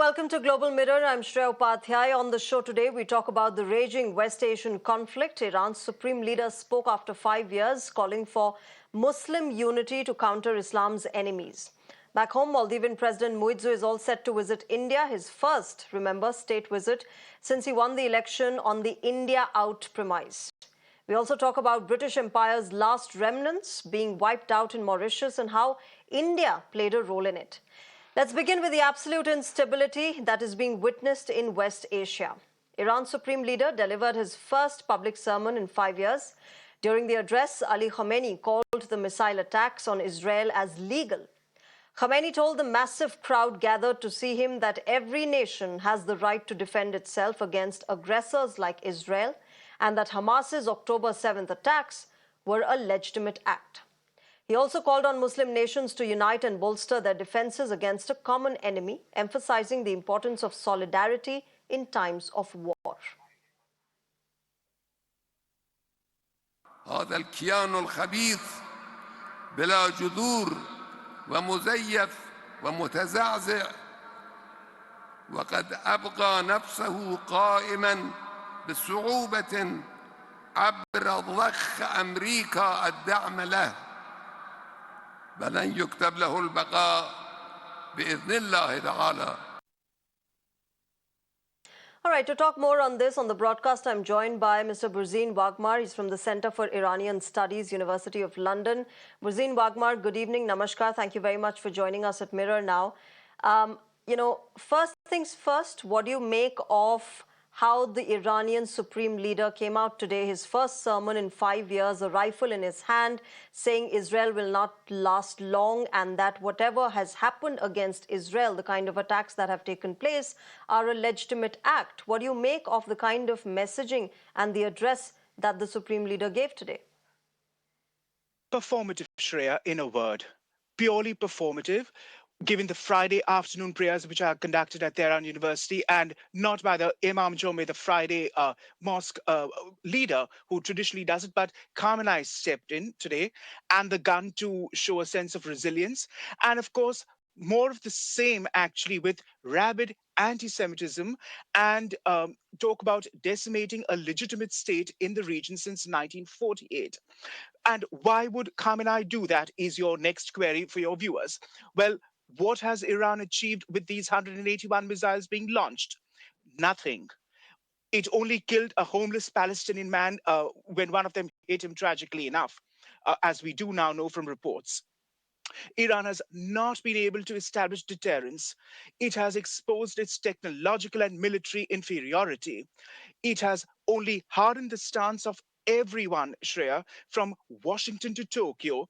welcome to Global Mirror. I'm Shreya Upadhyaya. On the show today, we talk about the raging West Asian conflict. Iran's supreme leader spoke after 5 years, calling for Muslim unity to counter Islam's enemies. Back home, Maldivian President Muizzu is all set to visit India, his first, remember, state visit since he won the election on the India Out premise. We also talk about British Empire's last remnants being wiped out in Mauritius and how India played a role in it. Let's begin with the absolute instability that is being witnessed in West Asia. Iran's supreme leader delivered his first public sermon in 5 years. During the address, Ali Khamenei called the missile attacks on Israel as legal. Khamenei told the massive crowd gathered to see him that every nation has the right to defend itself against aggressors like Israel and that Hamas's October 7th attacks were a legitimate act. He also called on Muslim nations to unite and bolster their defenses against a common enemy, emphasizing the importance of solidarity in times of war. هذا الكيان الخبيث بلا جذور ومزيف ومتزعزع وقد أبقى نفسه قائما بصعوبة عبر ضخ أمريكا الدعم له بلن يكتب له البقاء بإذن الله تعالى. All right, to talk more on this on the broadcast, I'm joined by Mr. Burzine Waghmar. He's from the Center for Iranian Studies, University of London. Burzine Waghmar, good evening. Namaskar. Thank you very much for joining us at Mirror Now. First things first, what do you make of how the Iranian supreme leader came out today, his first sermon in 5 years, a rifle in his hand, saying Israel will not last long and that whatever has happened against Israel, the kind of attacks that have taken place, are a legitimate act. What do you make of the kind of messaging and the address that the supreme leader gave today? Performative, Shreya, in a word. Purely performative. Given the Friday afternoon prayers which are conducted at Tehran University and not by the Imam Jome, the Friday mosque leader who traditionally does it, but Khamenei stepped in today and the gun to show a sense of resilience. And of course, more of the same actually with rabid anti-Semitism and talk about decimating a legitimate state in the region since 1948. And why would Khamenei do that is your next query for your viewers. Well, what has Iran achieved with these 181 missiles being launched? Nothing. It only killed a homeless Palestinian man when one of them hit him tragically enough, as we do now know from reports. Iran has not been able to establish deterrence. It has exposed its technological and military inferiority. It has only hardened the stance of everyone, Shreya, from Washington to Tokyo.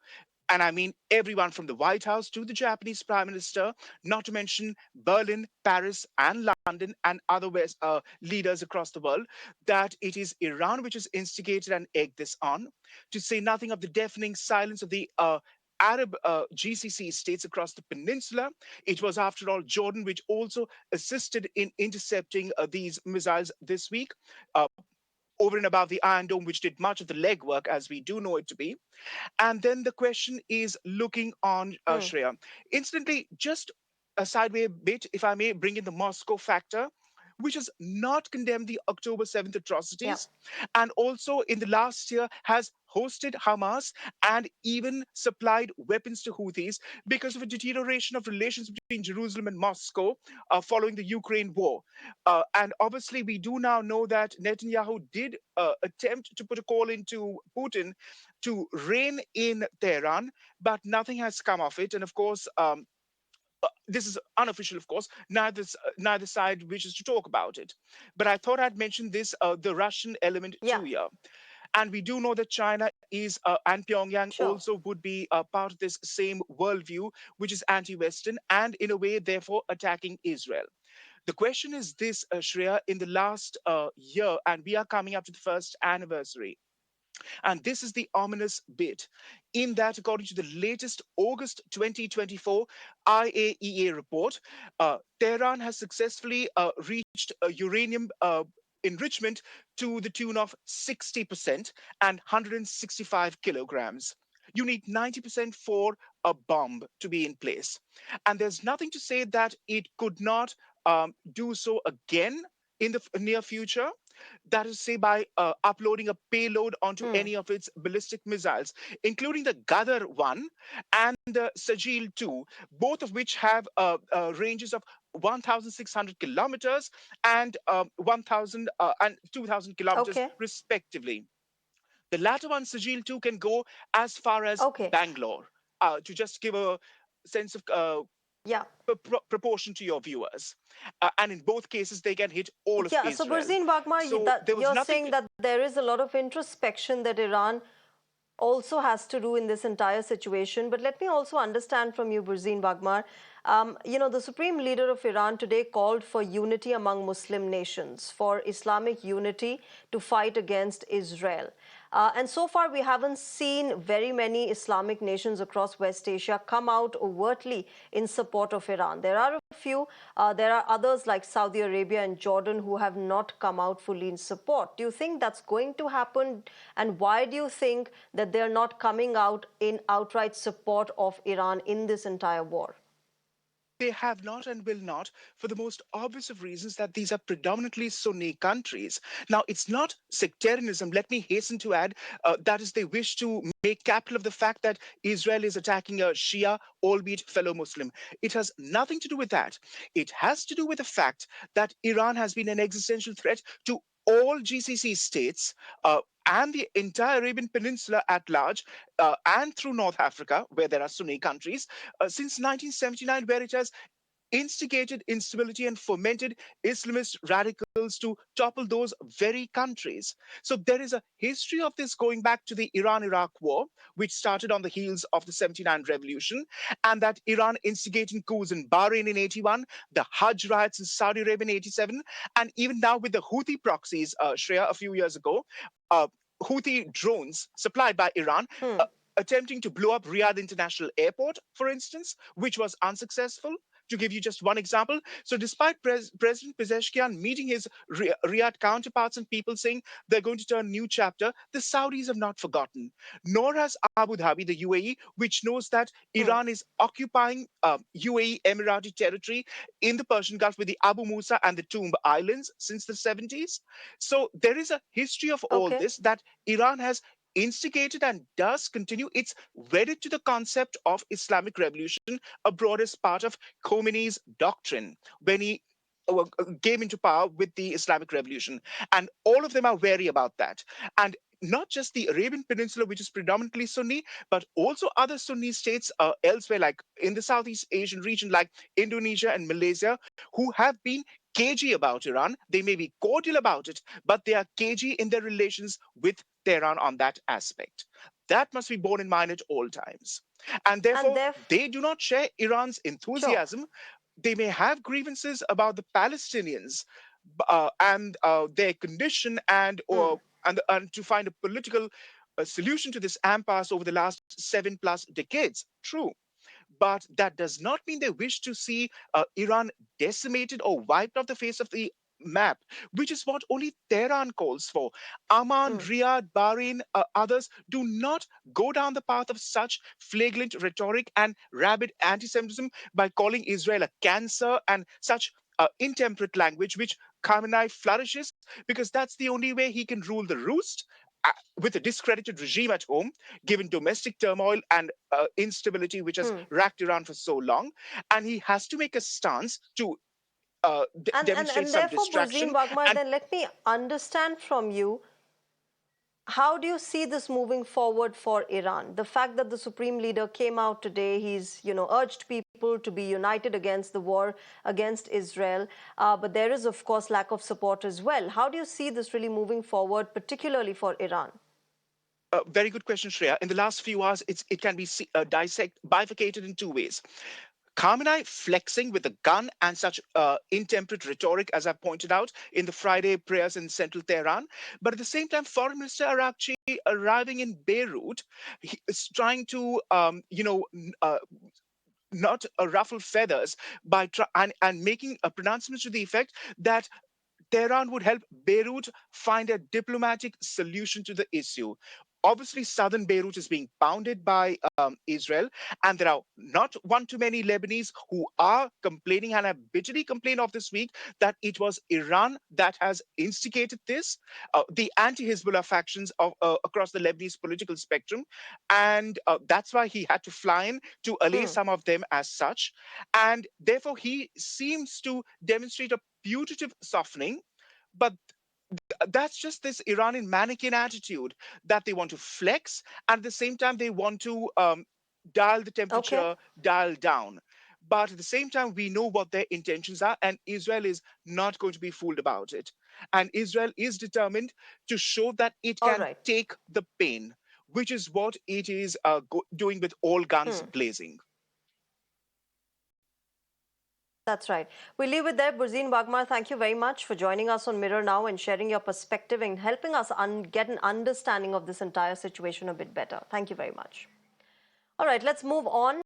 And I mean everyone from the White House to the Japanese Prime Minister, not to mention Berlin, Paris, and London, and other leaders across the world, that it is Iran which has instigated and egged this on, to say nothing of the deafening silence of the Arab GCC states across the peninsula. It was, after all, Jordan which also assisted in intercepting these missiles this week. Over and above the Iron Dome, which did much of the legwork, as we do know it to be. And then the question is looking on, Shreya. Incidentally, just a sideway bit, if I may bring in the Moscow factor, which has not condemned the October 7th atrocities, and also in the last year has hosted Hamas and even supplied weapons to Houthis because of a deterioration of relations between Jerusalem and Moscow following the Ukraine war. And obviously, we do now know that Netanyahu did attempt to put a call into Putin to rein in Tehran, but nothing has come of it. And of course, this is unofficial, of course. Neither side wishes to talk about it. But I thought I'd mention this, the Russian element too here. And we do know that China is, and Pyongyang also would be part of this same worldview, which is anti-Western and in a way, therefore, attacking Israel. The question is this, Shreya, in the last year, and we are coming up to the first anniversary. And this is the ominous bit, in that according to the latest August 2024 IAEA report, Tehran has successfully reached a uranium enrichment to the tune of 60% and 165 kilograms. You need 90% for a bomb to be in place. And there's nothing to say that it could not do so again in the near future. That is, say, by uploading a payload onto Hmm. any of its ballistic missiles, including the Gadar 1 and the Sajil 2, both of which have ranges of 1,600 kilometers and 1,000 and 2,000 kilometers, Okay. respectively. The latter one, Sajil 2, can go as far as Okay. Bangalore, to just give a sense of Yeah. proportion to your viewers. And in both cases, they can hit all of Yeah. So, Israel. Burzine Waghmar, So there was you're nothing. saying that there is a lot of introspection that Iran also has to do in this entire situation. But let me also understand from you, Burzine Waghmar. The Supreme Leader of Iran today called for unity among Muslim nations, for Islamic unity to fight against Israel. And so far, we haven't seen very many Islamic nations across West Asia come out overtly in support of Iran. There are a few, there are others like Saudi Arabia and Jordan who have not come out fully in support. Do you think that's going to happen? And why do you think that they're not coming out in outright support of Iran in this entire war? They have not and will not, for the most obvious of reasons, that these are predominantly Sunni countries. Now, it's not sectarianism, let me hasten to add, that is, they wish to make capital of the fact that Israel is attacking a Shia, albeit fellow Muslim. It has nothing to do with that. It has to do with the fact that Iran has been an existential threat to all GCC states, and the entire Arabian Peninsula at large, and through North Africa, where there are Sunni countries, since 1979, where it has instigated instability and fomented Islamist radicals to topple those very countries. So there is a history of this going back to the Iran-Iraq war, which started on the heels of the 79 revolution, and that Iran instigating coups in Bahrain in 81, the Hajj riots in Saudi Arabia in 87, and even now with the Houthi proxies, Shreya, a few years ago, uh, Houthi drones supplied by Iran, Hmm. attempting to blow up Riyadh International Airport, for instance, which was unsuccessful. To give you just one example, so despite President Pezeshkian meeting his Riyadh counterparts and people saying they're going to turn a new chapter, the Saudis have not forgotten. Nor has Abu Dhabi, the UAE, which knows that Hmm. Iran is occupying UAE Emirati territory in the Persian Gulf with the Abu Musa and the Tomb Islands since the 70s. So there is a history of all Okay. this that Iran has instigated and does continue. It's wedded to the concept of Islamic revolution abroad as part of Khomeini's doctrine when he came into power with the Islamic revolution. And all of them are wary about that. And not just the Arabian Peninsula, which is predominantly Sunni, but also other Sunni states elsewhere, like in the Southeast Asian region, like Indonesia and Malaysia, who have been cagey about Iran. They may be cordial about it, but they are cagey in their relations with Tehran on that aspect. That must be borne in mind at all times. And And therefore, therefore, they do not share Iran's sure. enthusiasm. They may have grievances about the Palestinians and their condition, Hmm. and to find a political solution to this impasse over the last 7+ decades. True, but that does not mean they wish to see Iran decimated or wiped off the face of the map, which is what only Tehran calls for. Amman, Hmm. Riyadh, Bahrain, others do not go down the path of such flagrant rhetoric and rabid anti Semitism by calling Israel a cancer and such intemperate language, which Khamenei flourishes because that's the only way he can rule the roost. With a discredited regime at home, given domestic turmoil and instability which has Hmm. racked Iran for so long, and he has to make a stance to demonstrate And some therefore, Burzine distraction. Waghmar, And then let me understand from you, how do you see this moving forward for Iran? The fact that the Supreme Leader came out today, he's urged people to be united against the war against Israel, but there is, of course, lack of support as well. How do you see this really moving forward, particularly for Iran? very good question, Shreya. In the last few hours, it can be bifurcated in two ways. Khamenei flexing with a gun and such intemperate rhetoric, as I pointed out in the Friday prayers in central Tehran. But at the same time, Foreign Minister Arakchi arriving in Beirut, he is trying to, not ruffle feathers by and making a pronouncement to the effect that Tehran would help Beirut find a diplomatic solution to the issue. Obviously, southern Beirut is being pounded by Israel, and there are not one too many Lebanese who are complaining and have bitterly complained of this week that it was Iran that has instigated this, the anti-Hezbollah factions across the Lebanese political spectrum, and that's why he had to fly in to allay some of them as such, and therefore he seems to demonstrate a putative softening, but that's just this Iranian mannequin attitude that they want to flex, and at the same time they want to dial the Okay. temperature, dial down. But at the same time, we know what their intentions are, and Israel is not going to be fooled about it. And Israel is determined to show that it All can right. take the pain, which is what it is doing with all guns blazing. That's right. We leave it there. Burzine Waghmar, thank you very much for joining us on Mirror Now and sharing your perspective and helping us get an understanding of this entire situation a bit better. Thank you very much. All right, let's move on.